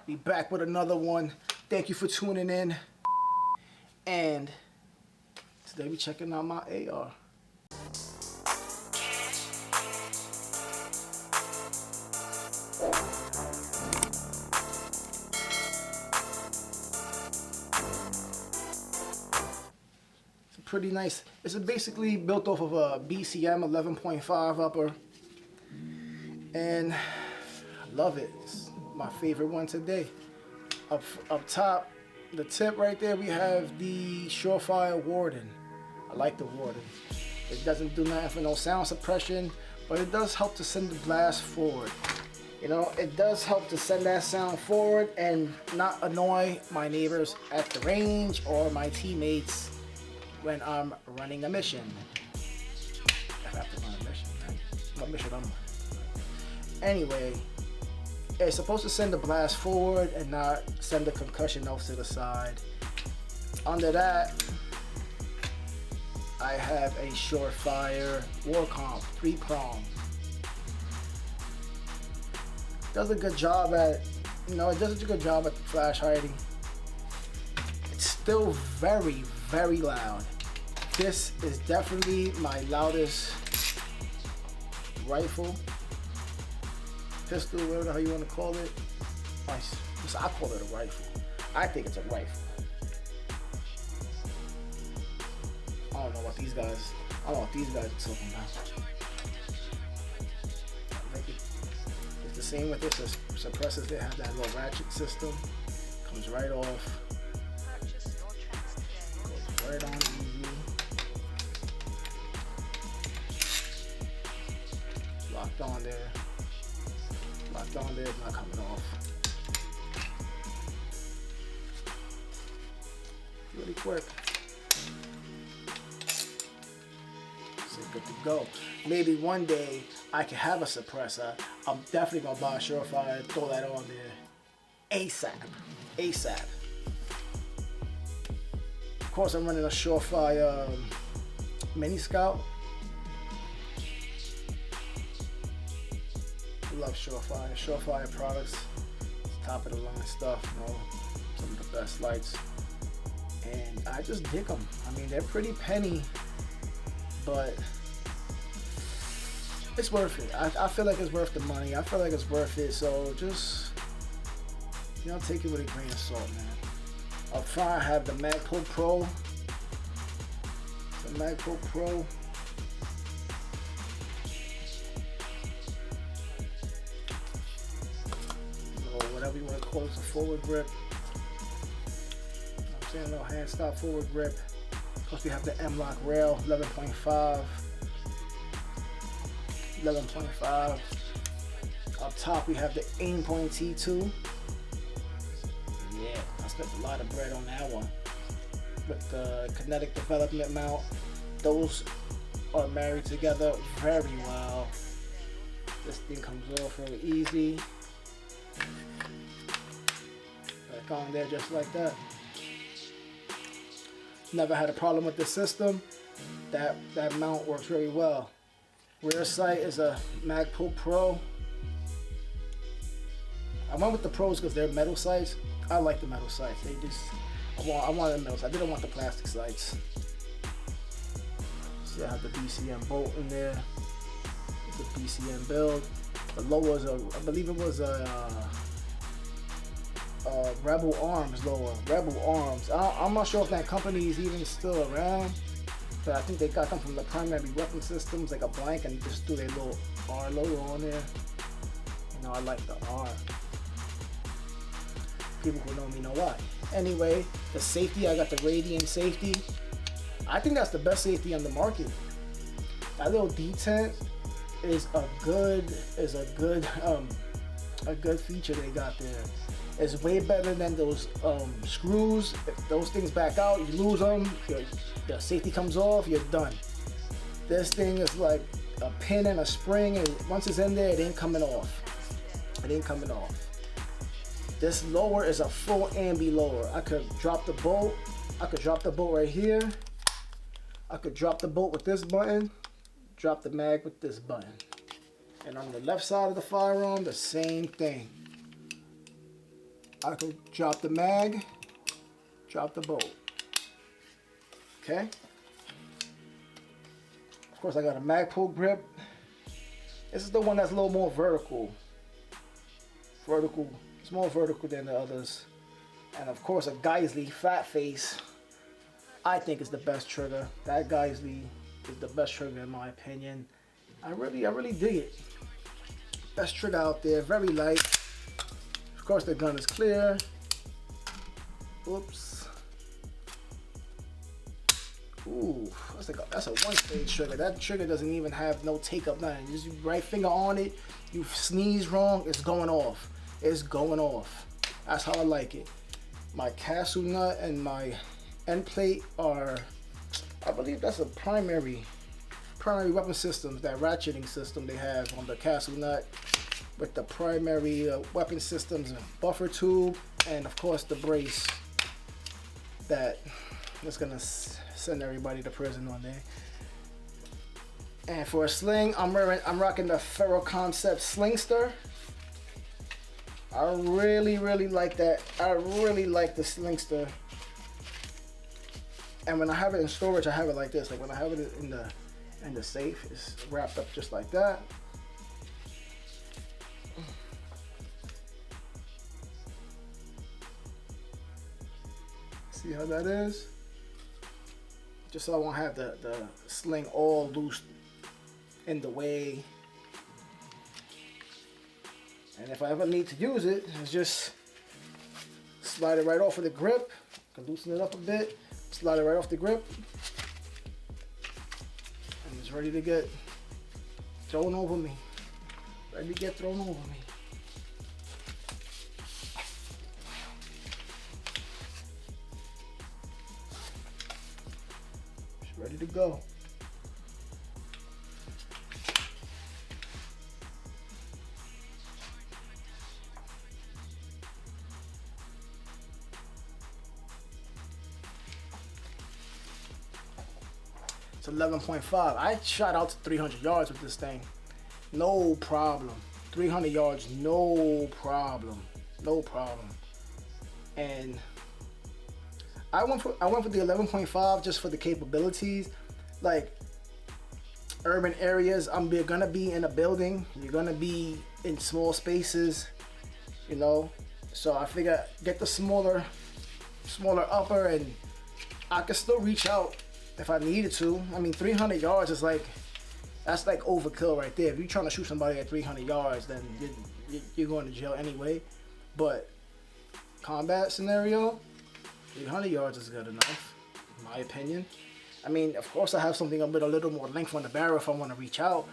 Be back with another one. Thank you for tuning in. And today we checking out my AR. It's pretty nice. It's basically built off of a BCM 11.5 upper. And I love it. It's my favorite one today. Up top, the tip right there, we have the Surefire Warden. I like the Warden. It doesn't do nothing for no sound suppression, but it does help to send the blast forward. You know, it does help to send that sound forward and not annoy my neighbors at the range or my teammates when I'm running a mission. If I have to run a mission, right? What mission I'm on. Anyway, it's supposed to send the blast forward and not send the concussion notes to the side. Under that, I have a Surefire Warcomp 3-prong. Does a good job at, it does a good job at flash hiding. It's still very, very loud. This is definitely my loudest rifle, pistol, whatever the hell you want to call it. I call it a rifle. I think it's a rifle. I don't know what these guys are talking about. It's the same with this suppressors. They have that little ratchet system. Comes right off. Goes right on easy. Locked on there. Locked on there, it's not coming off. Really quick. So good to go. Maybe one day I can have a suppressor. I'm definitely gonna buy a Surefire and throw that on there. ASAP. ASAP. Of course, I'm running a Surefire Mini Scout. Love Surefire. Surefire products, top of the line stuff, some of the best lights, and I just dig them. I mean, they're pretty penny, but it's worth it. I feel like it's worth the money. I feel like it's worth it. So just, take it with a grain of salt, man. Up front, I have the Magpul Pro. The Magpul Pro. Whatever you want to call it, a forward grip. I'm saying, a little hand stop forward grip. Plus we have the M-Lock rail, 11.5. 11.5. Up top we have the Aimpoint T2. Yeah, I spent a lot of bread on that one. With the kinetic development mount, those are married together very well. This thing comes off really easy. Back on there just like that. Never had a problem with the system. That mount works very well. Rear sight is a Magpul Pro. I went with the Pros because they're metal sights. I like the metal sights. I wanted the metal sights. I didn't want the plastic sights. See, I have the BCM bolt in there. It's a BCM build. The lower is I believe it was a Rebel Arms lower. Rebel Arms. I'm not sure if that company is even still around, but I think they got them from the Primary Weapon Systems, like a blank, and just threw their little R logo on there. I like the R. People who know me know why. Anyway, the safety, I got the Radiant safety. I think that's the best safety on the market. That little detent is a good feature they got there. It's way better than those screws. If those things back out, you lose them, your safety comes off, you're done. This thing is like a pin and a spring, and once it's in there, it ain't coming off. It ain't coming off. This lower is a full ambi lower. I could drop the bolt. I could drop the bolt right here. I could drop the bolt with this button, drop the mag with this button. And on the left side of the firearm, the same thing. I could drop the mag, drop the bolt. Okay. Of course, I got a mag pull grip. This is the one that's a little more vertical. It's more vertical than the others. And of course, a Geisley fat face, I think is the best trigger. That Geisley is the best trigger in my opinion. I really dig it. Best trigger out there, very light. Of course, the gun is clear. Oops. Ooh, that's a one-stage trigger. That trigger doesn't even have no take-up, nothing. Just right finger on it, you sneeze wrong, it's going off. It's going off. That's how I like it. My castle nut and my end plate are, I believe that's a primary weapon systems, that ratcheting system they have on the castle nut with the primary weapon systems buffer tube, and of course the brace that is gonna send everybody to prison one day. And for a sling, I'm rocking the Ferro Concept Slingster. I really like that. I really like the Slingster. And when I have it in storage, I have it like this. Like when I have it in the safe, it's wrapped up just like that. See how that is? Just so I won't have the sling all loose in the way. And if I ever need to use it, it's just slide it right off of the grip. I can loosen it up a bit, slide it right off the grip, and it's ready to get thrown over me. Ready to get thrown over me. It's ready to go. It's 11.5. I shot out to 300 yards with this thing. No problem. 300 yards, no problem. No problem. And I went for the 11.5 just for the capabilities. Like urban areas, I'm gonna be in a building. You're gonna be in small spaces, you know. So I figure get the smaller upper, and I can still reach out if I needed to. I mean, 300 yards is that's like overkill right there. If you're trying to shoot somebody at 300 yards, then you're going to jail anyway. But combat scenario, 300 yards is good enough, in my opinion. I mean, of course, I have something with a little more length on the barrel if I want to reach out.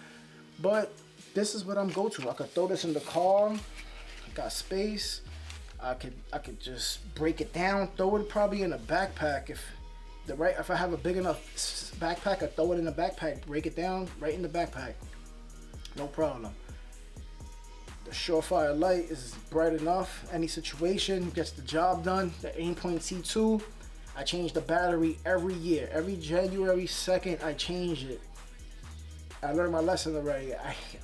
But this is what I'm go to. I could throw this in the car. I got space. I could just break it down, throw it probably in a backpack if I have a big enough backpack, I throw it in the backpack, break it down right in the backpack, no problem. The Surefire light is bright enough, any situation, gets the job done. The Aimpoint T2, I change the battery every year. Every January 2nd, I change it. I learned my lesson already.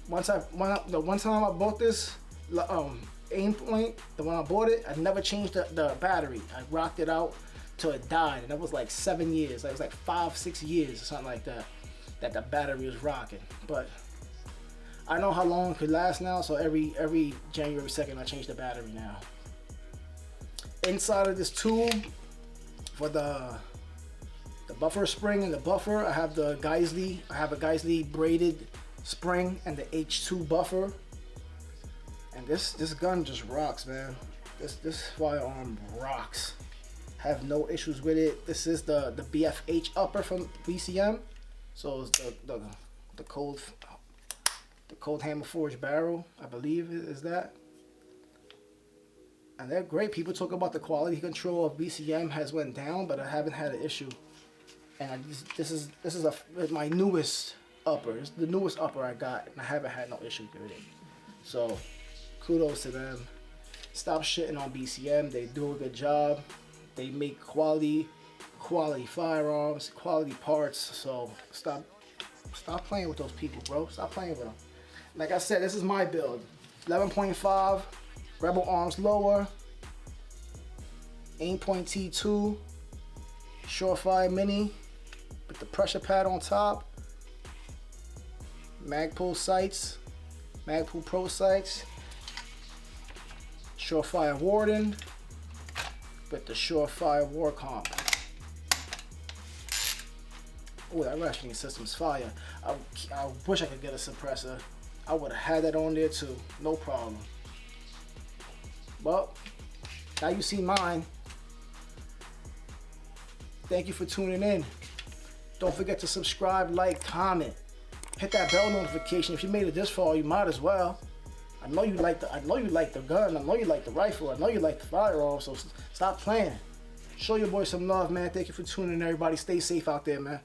The one time I bought this Aimpoint, the one I bought it, I never changed the battery. I rocked it out till it died, and that was like 7 years. It was like 5-6 years or something like that the battery was rocking. But I know how long it could last now, so every January 2nd I change the battery now. Inside of this tube for the buffer spring and the buffer, I have a Geisley braided spring and the H2 buffer. And this gun just rocks, man. This firearm rocks. Have no issues with it. This is the BFH upper from BCM, so it's the cold hammer forged barrel, I believe is that. And they're great. People talk about the quality control of BCM has went down, but I haven't had an issue. And this is my newest upper. It's the newest upper I got, and I haven't had no issues with it. So kudos to them. Stop shitting on BCM. They do a good job. They make quality firearms, quality parts. So stop playing with those people, bro. Stop playing with them. Like I said, this is my build. 11.5, Rebel arms lower, Aimpoint T2 Surefire Mini with the pressure pad on top. Magpul sights, Magpul Pro sights. Surefire Warden with the Surefire War Comp. Oh, that rationing system's fire. I wish I could get a suppressor. I would have had that on there too, no problem. But now you see mine. Thank you for tuning in. Don't forget to subscribe, like, comment. Hit that bell notification. If you made it this far, you might as well. I know you like the gun. I know you like the rifle. I know you like the firearm. So stop playing. Show your boy some love, man. Thank you for tuning in, everybody. Stay safe out there, man.